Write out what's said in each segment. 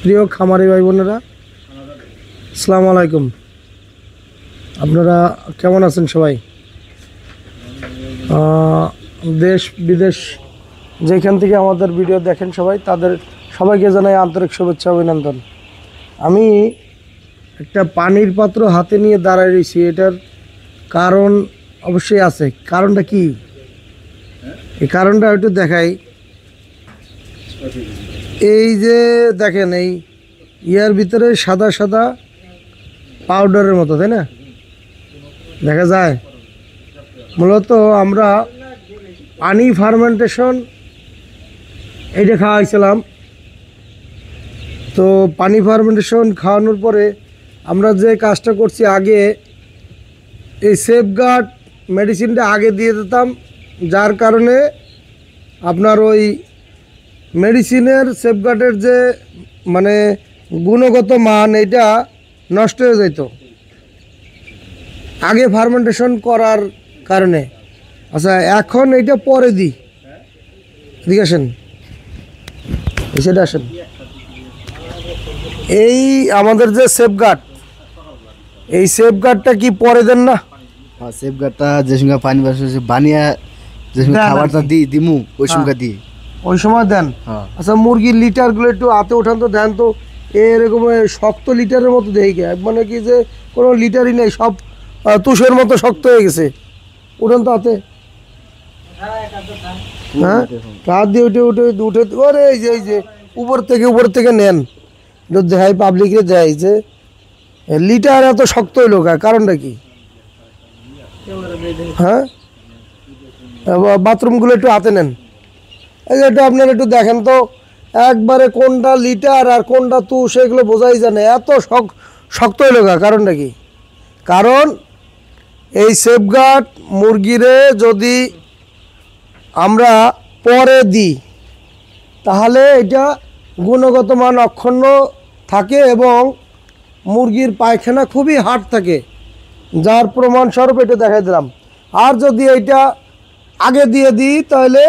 প্রিয় খামারি ভাই বোনেরা, আসসালামু আলাইকুম। আপনারা কেমন আছেন সবাই? দেশ বিদেশ যেখান থেকে আমাদের ভিডিও দেখেন তাদের সবাইকে জানাই আন্তরিক শুভেচ্ছা অভিনন্দন। আমি একটা পানির পাত্র হাতে নিয়ে দাঁড়ায় রয়েছি, এটার কারণ অবশ্যই আছে। কারণটা কি? এই কারণটা একটু দেখাই। এই যে দেখেন, এই ইয়ার ভিতরে সাদা সাদা পাউডারের মতো, তাই না? দেখা যায় মূলত আমরা পানি ফার্মেন্টেশন এইটা খাওয়াইছিলাম। তো পানি ফার্মেন্টেশন খাওয়ানোর পরে আমরা যে কাজটা করছি, আগে এই সেফগার্ড মেডিসিনটা আগে দিয়ে দিতাম, যার কারণে আপনার ওই মেডিসিনের সেফগার্ডের যে মানে গুণগত মান এটা নষ্ট হয়ে যেত আগে ফার্মেন্টেশন করার কারণে। আচ্ছা, এখন এটা পরে দিই। এদিকে আসেন, সেটা আসেন। এই আমাদের যে সেফগার্ড, এই সেফগার্ডটা কি পরে দেন না? হ্যাঁ, সেফগার্ডটা যে সঙ্গে পানি বানিয়ে যে সঙ্গে খাবারটা দিমু ওই সঙ্গে দিই, ওই সময় দেন। আচ্ছা, মুরগির লিটারগুলো একটু হাতে ওঠান তো, দেন তো। এরকম শক্ত লিটারের মতো দেখে, মানে কি যে কোনো লিটারই নেই, সব তুষের মতো শক্ত হয়ে গেছে। উঠান তো হাতে। হ্যাঁ, হাত দিয়ে উঠে উঠে উঠে ওরে এই যে উপর থেকে নেন, দেখাই পাবলিকে দেয় যে লিটার এত শক্ত হইল, কারণটা কি? হ্যাঁ, বাথরুমগুলো একটু হাতে নেন। এই যে একটু আপনারা একটু দেখেন তো, একবারে কোনটা লিটার আর কোনটা তুষ এগুলো বোঝাই জানে, এত শক্ত হইল। কারণটা কি? কারণ এই সেফগার্ড মুরগিরে যদি আমরা পরে দিই, তাহলে এটা গুণগত মান অক্ষুণ্ণ থাকে এবং মুরগির পায়খানা খুবই হার্ড থাকে, যার প্রমাণস্বরূপ এটা দেখাই দিলাম। আর যদি এইটা আগে দিয়ে দিই, তাহলে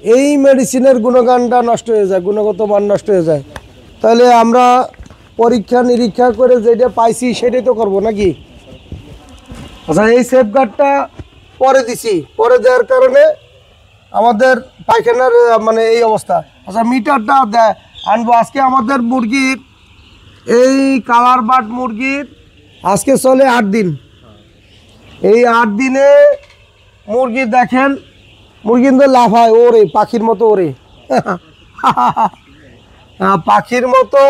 এই মেডিসিনের গুণগানটা নষ্ট হয়ে যায়, গুণগত মান নষ্ট হয়ে যায়। তাহলে আমরা পরীক্ষা নিরীক্ষা করে যেটা পাইছি সেটাই তো করবো নাকি? আচ্ছা, এই সেফগার্ডটা পরে দিছি, পরে দেওয়ার কারণে আমাদের পায়খানার মানে এই অবস্থা। আচ্ছা, মিটারটা আনবো। আজকে আমাদের মুরগির এই কালার বাট মুরগির আজকে চলে 8 দিন। এই 8 দিনে মুরগি দেখেন, মুরগি কিন্তু লাফায়, ওরে পাখির মতো, ওরে পাখির মতো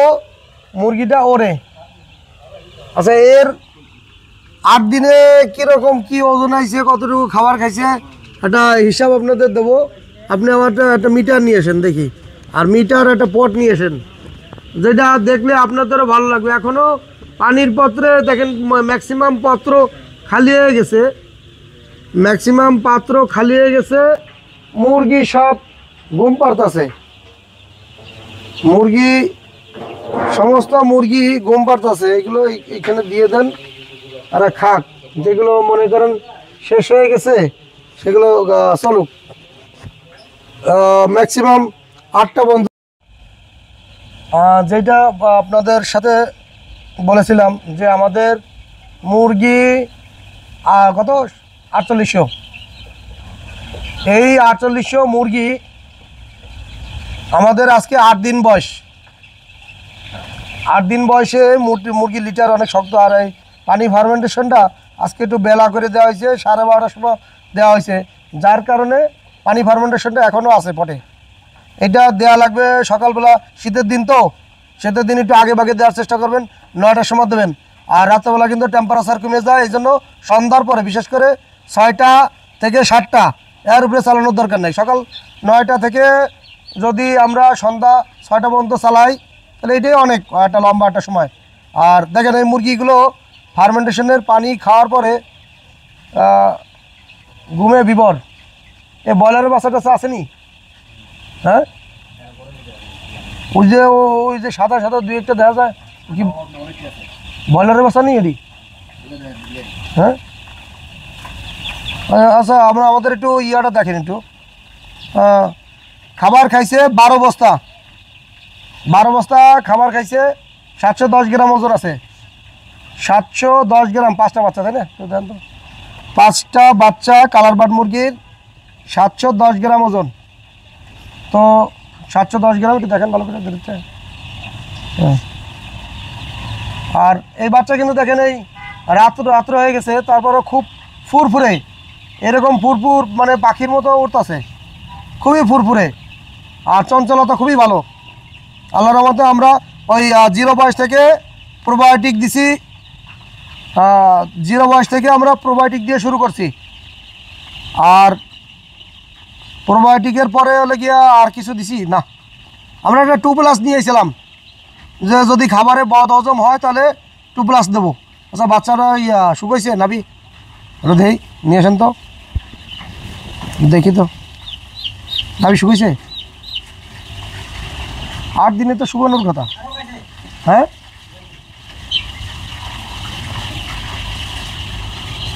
মুরগিটা ওরে। আচ্ছা, এর 8 দিনে কীরকম কি ওজন আইছে, কতটুকু খাবার খাইছে, একটা হিসাব আপনাদের দেবো। আপনি আমার একটা মিটার নিয়ে আসেন দেখি, আর মিটার একটা পট নিয়ে আসেন, যেটা দেখলে আপনাদেরও ভালো লাগবে। এখনও পানির পাত্রে দেখেন ম্যাক্সিমাম পাত্র খালি হয়ে গেছে, ম্যাক্সিমাম পাত্র খালি হয়ে গেছে। মুরগি সব ঘুম পাড়তাছে, মুরগি সমস্ত মুরগি ঘুম পাড়তাছে। এগুলো এখানে দিয়ে দেন, আর খাক। যেগুলো মনে করেন শেষ হয়ে গেছে সেগুলো চলুক। ম্যাক্সিমাম 8টা বন্ধু, যেটা আপনাদের সাথে বলেছিলাম যে আমাদের মুরগি কত 4800। এই 4800 মুরগি আমাদের আজকে 8 দিন বয়স। 8 দিন বয়সে মুরগি লিটার অনেক শক্ত। আর এই পানি ফার্মেন্টেশনটা আজকে একটু বেলা করে দেওয়া হয়েছে, 12:30টার সময় দেওয়া হয়েছে, যার কারণে পানি ফার্মেন্টেশনটা এখনও আছে পটে। এটা দেওয়া লাগবে সকালবেলা, শীতের দিন তো, শীতের দিন একটু আগে ভাগে দেওয়ার চেষ্টা করবেন, 9টার সময় দেবেন। আর রাত্রেবেলা কিন্তু টেম্পারেচার কমে যায়, এই জন্য সন্ধ্যার পরে, বিশেষ করে 6টা থেকে 7টা, এর উপরে চালানোর দরকার নেই। সকাল 9টা থেকে যদি আমরা সন্ধ্যা 6টা পর্যন্ত চালাই, তাহলে এটাই অনেক একটা লম্বা একটা সময়। আর দেখেন, এই মুরগিগুলো ফার্মেন্টেশনের পানি খাওয়ার পরে ঘুমে বিবর। এই ব্রয়লারের বাচ্চা টাচ্চা আসেনি? হ্যাঁ, ওই যে সাদা সাদা 2-1টা দেখা যায়, কি ব্রয়লারের বাচ্চা নেই এটি? হ্যাঁ, আচ্ছা, আমাদের একটু ইয়াটা দেখেন একটু। খাবার খাইছে 12 বস্তা, 12 বস্তা খাবার খাইছে, 710 গ্রাম ওজন আছে, 710 গ্রাম। 5টা বাচ্চা, তাই না? দেন তো, 5টা বাচ্চা কালার বার্ড মুরগির 710 গ্রাম ওজন। তো 710 গ্রাম একটু দেখেন ভালো করে দেখতে। হ্যাঁ, আর এই বাচ্চা কিন্তু দেখেন এই রাত্র হয়ে গেছে, তারপরও খুব ফুরফুরে, এরকম ফুরফুর মানে পাখির মতো উঠতেছে, খুবই ফুরফুরে, আর চঞ্চলতা খুবই ভালো। আল্লাহর রহমতে আমরা ওই 0 বয়স থেকে প্রোবায়োটিক দিছি, 0 বয়স থেকে আমরা প্রোবায়োটিক দিয়ে শুরু করছি। আর প্রোবায়োটিকের পরে হলে গিয়া আর কিছু দিছি না, আমরা একটা 2+ নিয়েছিলাম, যে যদি খাবারে বদ হজম হয় তাহলে 2+ দেবো। আচ্ছা, বাচ্চারা শুকাইছে নাবি? হলো দেই, নিয়ে আসেন তো, দেখি তো নাবি শুকাইছে। 8 দিনে তো শুকানোর কথা। হ্যাঁ,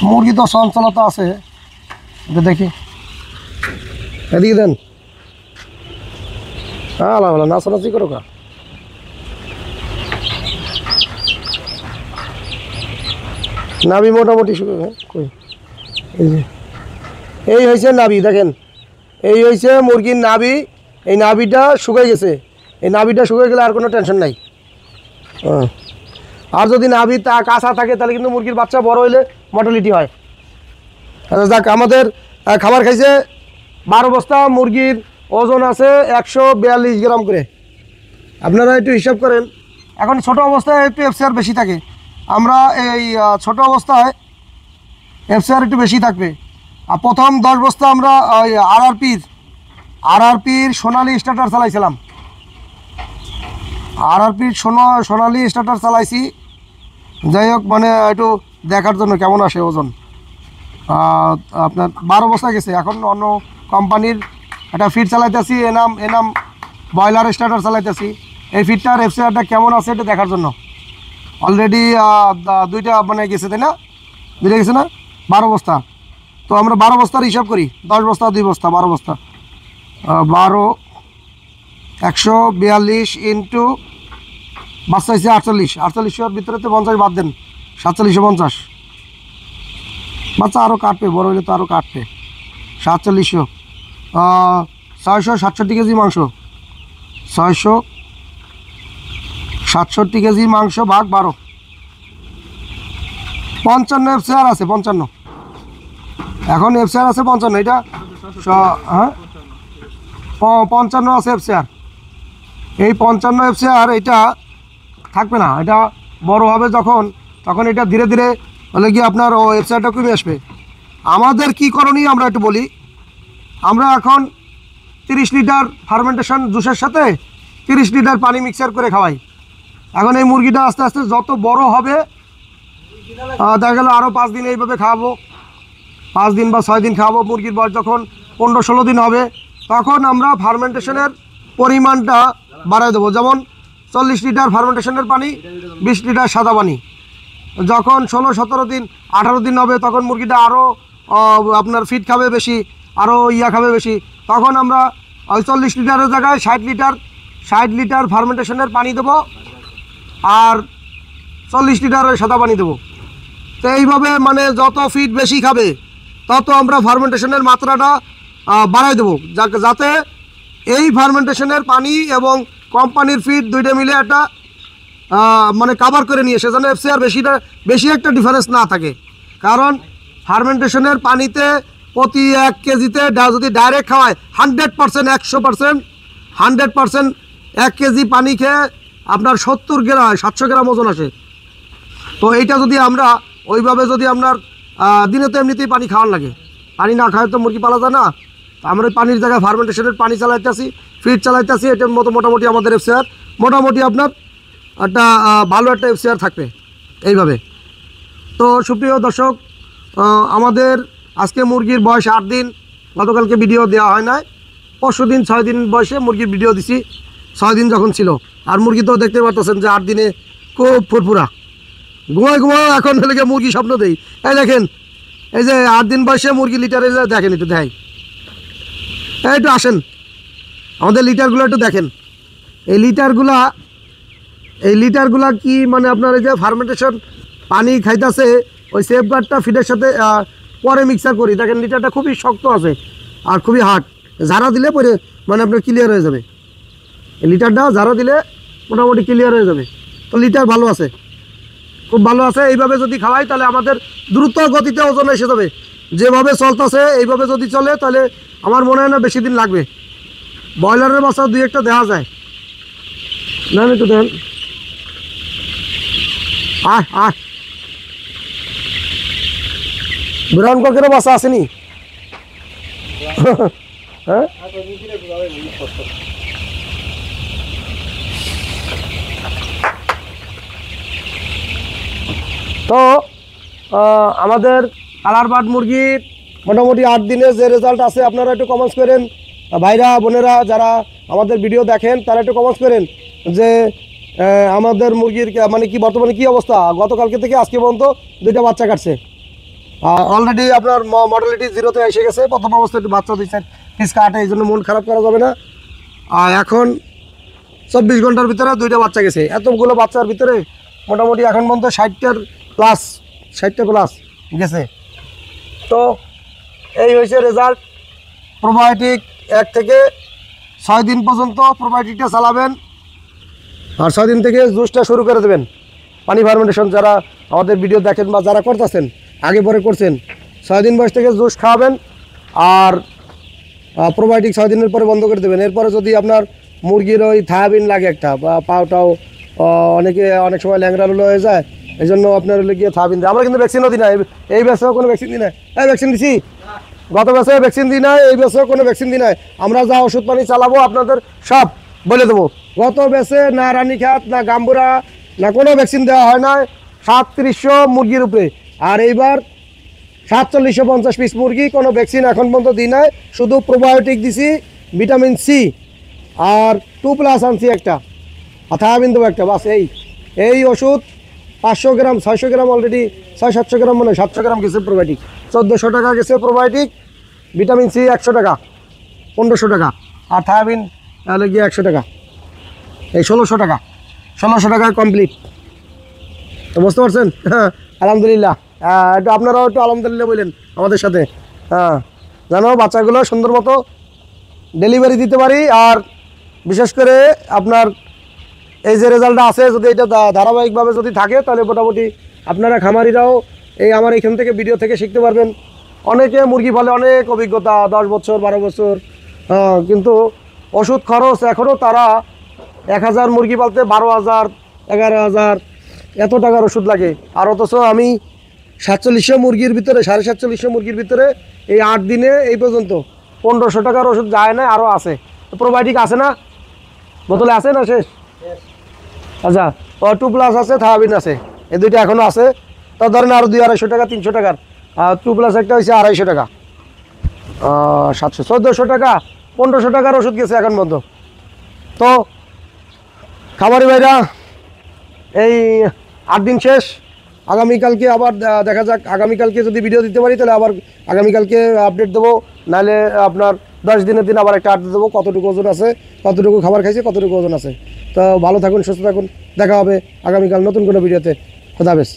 মুরগি তো চঞ্চলতা আছে, দেখি, এদিকে দেন। হ্যাঁ, আলাদা নাচানাচি করো কা। নাবি মোটামুটি কই, এই হয়েছে নাবি, দেখেন এই হয়েছে মুরগির নাবি। এই নাবিটা শুকাই গেছে, এই নাবিটা শুকিয়ে গেলে আর কোনো টেনশন নাই। আর যদি নাভি তা কাঁচা থাকে তাহলে কিন্তু মুরগির বাচ্চা বড় হইলে মর্টালিটি হয়। আচ্ছা যাক, আমাদের খাবার খাইছে 12 বস্তা, মুরগির ওজন আছে 142 গ্রাম করে। আপনারা একটু হিসাব করেন। এখন ছোট অবস্থায় একটু এফসিআর বেশি থাকে, আমরা এই ছোট অবস্থায় এফসিআর একটু বেশি থাকবে। আর প্রথম 10 বস্তা আমরা ওই আরআরপির সোনালি স্টার্টার চালাইছিলাম, আরআরপির সোনালি স্টার্টার চালাইছি। যাই হোক, মানে একটু দেখার জন্য কেমন আসে ওজন। আপনার 12 বস্তা গেছে। এখন অন্য কোম্পানির একটা ফিড চালাইতেছি, এনাম ব্রয়লার স্টার্টার চালাইতেছি। এই ফিডটার এফসিআরটা কেমন আছে এটা দেখার জন্য। অলরেডি 2টা মানে গেছে, তাই না? 2টা গেছে না? 12 বস্তা। তো আমরা 12 বস্তার হিসাব করি, 10 বস্তা 2 বস্তা, 12 বস্তা, 12 142 ইন্টু বাচ্চা হয়েছে 48, 4800 ভিতরে তো 50 বাদ দেন, 4750। বাচ্চা আরও কাটবে, বড় হলে তো আরও কাটবে। 4700, 667 কেজি মাংস, 667 কেজি মাংস ভাগ 12, 55 এফসিআর আছে, 55। এখন এফসিআর আছে 55, এটা হ্যাঁ 55 আছে এফসিআর। এই 55 এফসিআর এটা থাকবে না, এটা বড় হবে যখন, তখন এটা ধীরে ধীরে হলে গিয়ে আপনার ও এফসিআরটা কমে আসবে। আমাদের কি করণীয় আমরা একটু বলি। আমরা এখন 30 লিটার ফার্মেন্টেশন জুসের সাথে 30 লিটার পানি মিক্সার করে খাওয়াই। এখন এই মুরগিটা আস্তে আস্তে যত বড় হবে, দেখা গেল আরও 5 দিন এইভাবে খাওয়াবো, 5 দিন বা 6 দিন খাওয়াবো। মুরগির বয়স যখন 15-16 দিন হবে, তখন আমরা ফার্মেন্টেশনের পরিমাণটা বাড়ায় দেবো। যেমন 40 লিটার ফার্মেন্টেশনের পানি, 20 লিটার সাদা পানি। যখন 16-17 দিন 18 দিন হবে, তখন মুরগিটা আরও আপনার ফিড খাবে বেশি, আরও খাবে বেশি। তখন আমরা ওই 40 লিটারের জায়গায় 60 লিটার ফার্মেন্টেশনের পানি দেবো, আর 40 লিটার সাদা পানি দেবো। তো এইভাবে মানে যত ফিড বেশি খাবে, তত আমরা ফার্মেন্টেশনের মাত্রাটা বাড়াই দেবো, যাতে এই ফার্মেন্টেশনের পানি এবং কোম্পানির ফিড 2টা মিলে একটা মানে কাভার করে নিয়ে, সেজন্য এফসিআর বেশি একটা ডিফারেন্স না থাকে। কারণ ফার্মেন্টেশনের পানিতে প্রতি 1 কেজিতে যদি ডাইরেক্ট খাওয়ায় 100%, 100% 1 কেজি পানি খেয়ে আপনার 70 গ্রাম 700 গ্রাম ওজন আসে। তো এইটা যদি আমরা ওইভাবে যদি আপনার দিনে তো এমনিতেই পানি খাওয়ার লাগে, পানি না খাওয়ায় তো মুরগি পালা যায় না। আমরা ওই পানির জায়গায় ফার্মেন্টেশনের পানি চালাইতেছি, ফিড চালাইতেছি, এটার মতো মোটামুটি আমাদের এফসিআর মোটামুটি আপনার একটা ভালো একটা এফসিআর থাকবে এইভাবে। তো সুপ্রিয় দর্শক, আমাদের আজকে মুরগির বয়স 8 দিন। গতকালকে ভিডিও দেওয়া হয় না, পরশু দিন 6 দিন বয়সে মুরগির ভিডিও দিছি, 6 দিন যখন ছিল। আর মুরগি তো দেখতে পাচ্ছেন যে 8 দিনে খুব ফুরফুরা, ঘুমায় এখন হলে মুরগি স্বপ্ন দেই। এই দেখেন, এই যে 8 দিন বয়সে মুরগি লিটারে দেখেন, একটু দেখাই, একটু আসেন, আমাদের লিটারগুলো একটু দেখেন। এই লিটারগুলা কি মানে আপনার এই যে ফার্মেন্টেশন পানি খাইতেছে ওই সেফগার্ডটা ফিডের সাথে পরে মিক্সার করি। দেখেন লিটারটা খুবই শক্ত আছে আর খুবই হার্ড, ঝাড়া দিলে পরে মানে আপনার ক্লিয়ার হয়ে যাবে। এই লিটারটা ঝাড়া দিলে মোটামুটি ক্লিয়ার হয়ে যাবে। তো লিটার ভালো আছে, খুব ভালো আছে। এইভাবে যদি খাওয়াই তাহলে আমাদের দ্রুত গতিতে ওজন এসে যাবে। যেভাবে চলতেছে এইভাবে যদি চলে তাহলে আমার মনে হয় না বেশি দিন লাগবে। ব্রয়লারের বাচ্চা দুই একটা দেখা যায় না, একটু দেখেন। ব্রাউন ককেরও বাচ্চা আসেনি হ্যাঁ? তো আমাদের কালার বার্ড মুরগির মোটামুটি 8 দিনে যে রেজাল্ট আছে আপনারা একটু কমেন্টস করেন। ভাইরা বোনেরা যারা আমাদের ভিডিও দেখেন তারা একটু কমেন্টস করেন যে আমাদের মুরগির মানে কি বর্তমানে কি অবস্থা। গতকালকে থেকে আজকে পর্যন্ত 2টা বাচ্চা কাটছে। অলরেডি আপনার মর্টালিটি 0-তে এসে গেছে। প্রথম অবস্থায় একটু বাচ্চা দিচ্ছে পিস কাটে, এই জন্য মন খারাপ করা যাবে না। আর এখন 24 ঘন্টার ভিতরে 2টা বাচ্চা গেছে। এতগুলো বাচ্চার ভিতরে মোটামুটি এখন পর্যন্ত 60টা প্লাস গেছে। তো এই হয়েছে রেজাল্ট। প্রোবায়োটিক 1 থেকে 6 দিন পর্যন্ত প্রোবায়োটিকটা চালাবেন, আর 6 দিন থেকে জুসটা শুরু করে দেবেন। পানি ফার্মেন্টেশন যারা আমাদের ভিডিও দেখেন বা যারা করতেছেন আগে পরে করছেন, 6 দিন বয়স থেকে জুস খাওয়াবেন আর প্রোবায়োটিক 6 দিনের পরে বন্ধ করে দেবেন। এরপরে যদি আপনার মুরগির ওই থায়াবিন লাগে একটা বা পাওটাও অনেক সময় ল্যাংড়া লুলো হয়ে যায়, এই জন্য আপনার হলে গিয়ে থায়াবিন দেয়। আমরা কিন্তু ভ্যাকসিনও দিই না, এই ব্যাচেও কোনো ভ্যাকসিন দিই না। ভ্যাকসিন দিছি গত ব্যাচে ভ্যাকসিন দিই না, এই ব্যাচেও কোনো ভ্যাকসিন দিই না। আমরা যা ওষুধ পানি চালাবো আপনাদের সব বলে দেবো। গত ব্যাচে না রানীখাত না গাম্বুরা না কোনো ভ্যাকসিন দেওয়া হয় না 3700 মুরগির উপরে। আর এইবার 4750 পিস মুরগি, কোনো ভ্যাকসিন এখন পর্যন্ত দিই নাই, শুধু প্রোবায়োটিক দিছি, ভিটামিন সি আর 2+ আনছি একটা, থায়াবিন দেবো একটা, বাস। এই ওষুধ 500 গ্রাম 600 গ্রাম অলরেডি 600-700 গ্রাম মনে হয় 700 গ্রাম গেছে প্রোবায়োটিক। 1400 টাকা গেছে প্রোবায়োটিক, ভিটামিন সি 100 টাকা 1500 টাকা, আর থায়াবিন তাহলে গিয়ে 100 টাকা, এই 1600 টাকায় কমপ্লিট। তো বুঝতে পারছেন? হ্যাঁ আলহামদুলিল্লাহ। একটু আপনারাও একটু আলহামদুলিল্লাহ বললেন আমাদের সাথে। হ্যাঁ জানো বাচ্চাগুলো সুন্দর মতো ডেলিভারি দিতে পারি। আর বিশেষ করে আপনার এই যে রেজাল্টটা আছে, যদি এটা ধারাবাহিকভাবে যদি থাকে তাহলে মোটামুটি আপনারা খামারিরাও এই আমার এখান থেকে ভিডিও থেকে শিখতে পারবেন। অনেকে মুরগি পালে অনেক অভিজ্ঞতা, 10 বছর 12 বছর, কিন্তু ওষুধ খরচ এখনও তারা 1000 মুরগি পালতে 12,000 11,000 এত টাকার ওষুধ লাগে। আর অথচ আমি 4700 মুরগির ভিতরে 4750 মুরগির ভিতরে এই 8 দিনে এই পর্যন্ত 1500 টাকার ওষুধ যায় না, আরও আছে। প্রোবায়োটিক আছে না, বোতলে আছে না শেষ? আচ্ছা, 2+ আছে, থায়াবিন আছে, এই দুইটা এখনও আছে। তো ধরেন আরও 200-250 টাকা 300 টাকার, আর 2+ একটা হয়েছে 250 টাকা, 700 1400 টাকা 1500 টাকার ওষুধ গেছে এখন পর্যন্ত। তো খামারি ভাইরা এই 8 দিন শেষ, আগামীকালকে আবার দেখা যাক। আগামীকালকে যদি ভিডিও দিতে পারি তাহলে আবার আগামীকালকে আপডেট দেবো, নাহলে আপনার 10 দিনের দিন আবার একটা আপডেট দেবো, কতটুকু ওজন আছে, কতটুকু খাবার খাইছে, কতটুকু ওজন আছে। তো ভালো থাকুন, সুস্থ থাকুন, দেখা হবে আগামীকাল নতুন কোনো ভিডিওতে। খোদা হাফেজ।